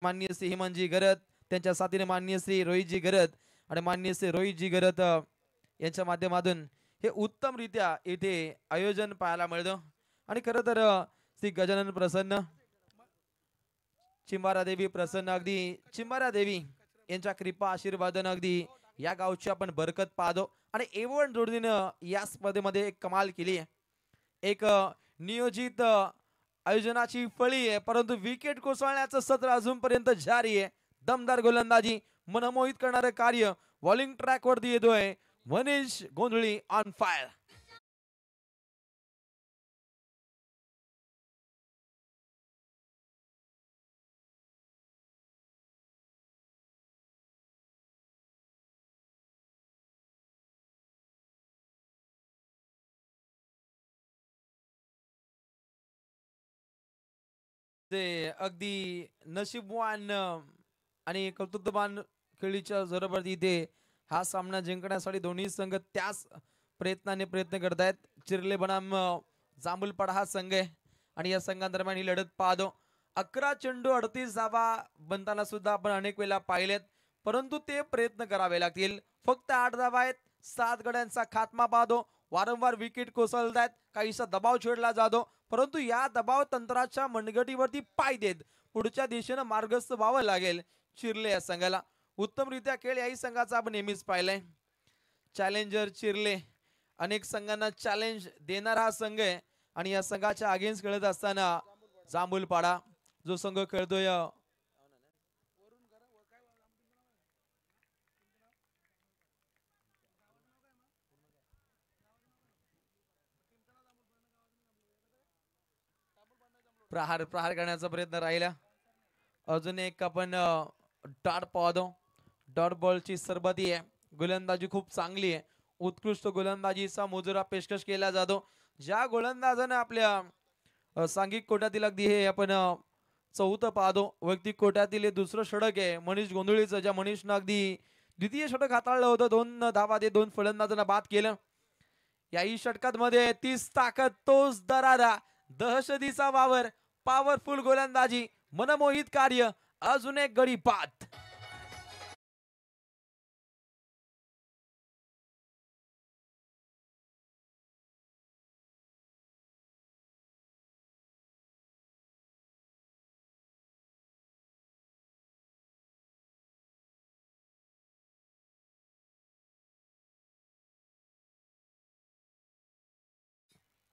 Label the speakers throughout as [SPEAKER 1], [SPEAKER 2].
[SPEAKER 1] माननीय श्री हेमंतजी गरत, त्यांच्या साथीने माननीय श्री रोहितजी गरत आणि माननीय श्री रोहितजी गरत यांच्या माध्यमातून हे उत्तमरित्या इथे आयोजन पाहायला मिळतं. आणि खरं तर श्री गजानन प्रसन्न, चिंबारा देवी प्रसन्न, अगदी चिंबारा देवी यांच्या कृपा आशीर्वादानं अगदी या गावची आपण बरकत पाहतो. आणि एवढ जोडीनं या स्पर्धेमध्ये एक कमाल केली आहे. एक नियोजित आयोजनाची फळी आहे, परंतु विकेट कोसळण्याचं सत्र अजूनपर्यंत जारी आहे. दमदार गोलंदाजी, मनमोहित करणारं कार्य बॉलिंग ट्रॅक वरती येतोय. मनीष गोंधळी ऑन फायर. ते अगदी नशीबवान आणि कर्तृत्ववान खेळीच्या जोरावरती ते हा सामना जिंकण्यासाठी दोन्ही संघ त्याच प्रयत्नाने प्रयत्न करतायत. चिरले बनाम जांभूलपाडा हा संघ आहे आणि या संघांदरम्यान ही लढत पाहतो. 11 चेंडू 38 धावा बनताना सुद्धा आपण अनेक वेळा पाहिलेत, परंतु ते प्रयत्न करावे लागतील. फक्त 8 धावा आहेत. 7 गड्यांचा खात्मा पाहतो. वारंवार विकेट कोसळत आहेत, काहीसा दबाव छेडला जातो, परंतु या दबाव तंत्राच्या मनगटीवरती पाय देत पुढच्या दिशेनं मार्गस्थ व्हावं लागेल चिरले या संघाला. उत्तमरित्या खेळ याही संघाचा आपण नेहमीच पाहिलाय. चॅलेंजर चिरले अनेक संघांना चॅलेंज देणारा हा संघ आहे आणि या संघाच्या अगेन्स्ट खेळत असताना जांभूलपाडा जो संघ खेळतोय प्रहार प्रहार करण्याचा प्रयत्न राहिला. अजून एक आपण डॉट पाहतो. डॉट बॉलची सरबती आहे. गोलंदाजी खूप चांगली आहे. उत्कृष्ट गोलंदाजीचा मुजरा पेशकश केला जातो. ज्या गोलंदाजानं आपल्या सांघिक कोट्यातील अगदी हे आपण चौथं पाहतो. वैयक्तिक कोट्यातील हे दुसरं षटक आहे मनीष गोंधळीचं, ज्या मनीषनं अगदी द्वितीय षटक हाताळलं होतं. 2 धावा दे 2 फलंदाजांना बाद केलं. याही षटकांमध्ये 30 ताकद, तोच दरारा, दहशतीचा वावर, पॉवरफुल गोलंदाजी, मनमोहित कार्य, अजून एक गडी बाद.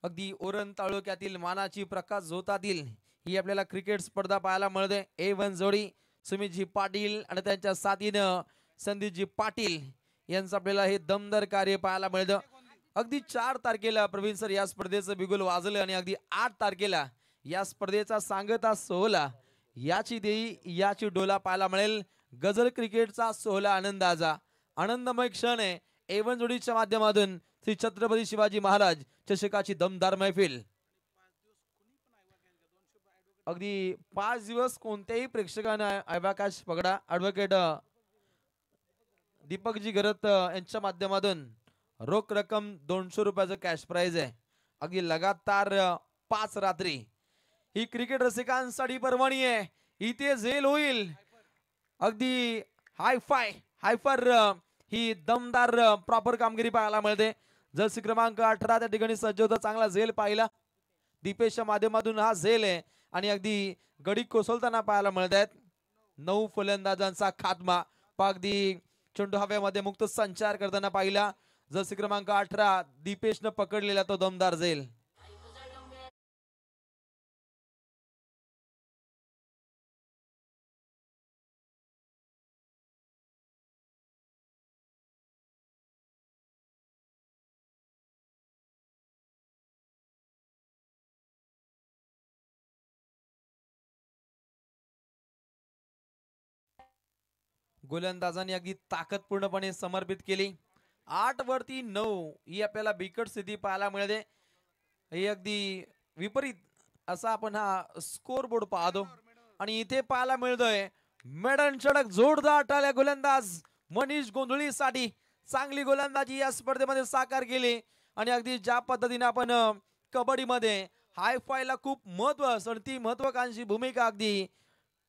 [SPEAKER 1] अगदी ओरण तालुक्यातील मानाची प्रकाश झोतातील ही आपल्याला क्रिकेट स्पर्धा पाहायला मिळते. A1 जोडी सुमितजी पाटील आणि त्यांच्या साथीनं संदीपजी पाटील यांचं आपल्याला हे दमदार कार्य पाहायला मिळतं. अगदी 4 तारखेला प्रवीण सर या स्पर्धेचं बिगुल वाजलं आणि अगदी 8 तारखेला या स्पर्धेचा सांगता सोहळा याची डोला पाहायला मिळेल. गजल क्रिकेटचा सोहळा आनंदाचा आनंदमय क्षण आहे. A1 जोडीच्या माध्यमातून श्री छत्रपती शिवाजी महाराज चषकाची दमदार मैफिल. अगदी 5 दिवस कोणत्याही प्रेक्षकांना अवकाश पकडा. ऍडव्होकेट दीपकजी गरत यांच्या माध्यमातून रोख रक्कम 200 रुपयाचं कॅश प्राइज आहे. अगदी लगातार 5 रात्री ही क्रिकेट रसिकांसाठी पर्वणी आहे. इथे झेल होईल. अगदी हायफर ही दमदार प्रॉपर कामगिरी पाहायला मिळते. जर्सी क्रमांक 18 त्या ठिकाणी सज्ज होता. चांगला झेल पाहिला दीपेशच्या माध्यमातून. हा झेल आहे आणि अगदी गडी कोसळताना पाहायला मिळत आहेत. 9 फलंदाजांचा खात्मा. अगदी चेंडू हव्यामध्ये मुक्त संचार करताना पाहिला. जर्सी क्रमांक 18 दीपेशनं पकडलेला तो दमदार झेल. गोलंदाजांनी अगदी ताकदपूर्णपणे समर्पित केली. 8 वरती 9 ही आपल्याला बिकट स्थिती पाहायला मिळते. हे अगदी विपरीत असा आपण हा स्कोर बोर्ड पाहतो आणि इथे पाहायला मिळतोय मेडन षटक. जोरदार टाळ्या गोलंदाज मनीष गोंधळीसाठी. चांगली गोलंदाजी या स्पर्धेमध्ये साकार केली आणि अगदी ज्या पद्धतीने आपण कबड्डीमध्ये हायफायला खूप महत्व असतं ती महत्वाकांक्षी भूमिका अगदी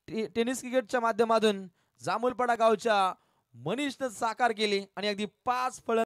[SPEAKER 1] टेनिस क्रिकेटच्या माध्यमातून जांभूलपाडा गावच्या मनीषनं साकार केली आणि अगदी 5 फळ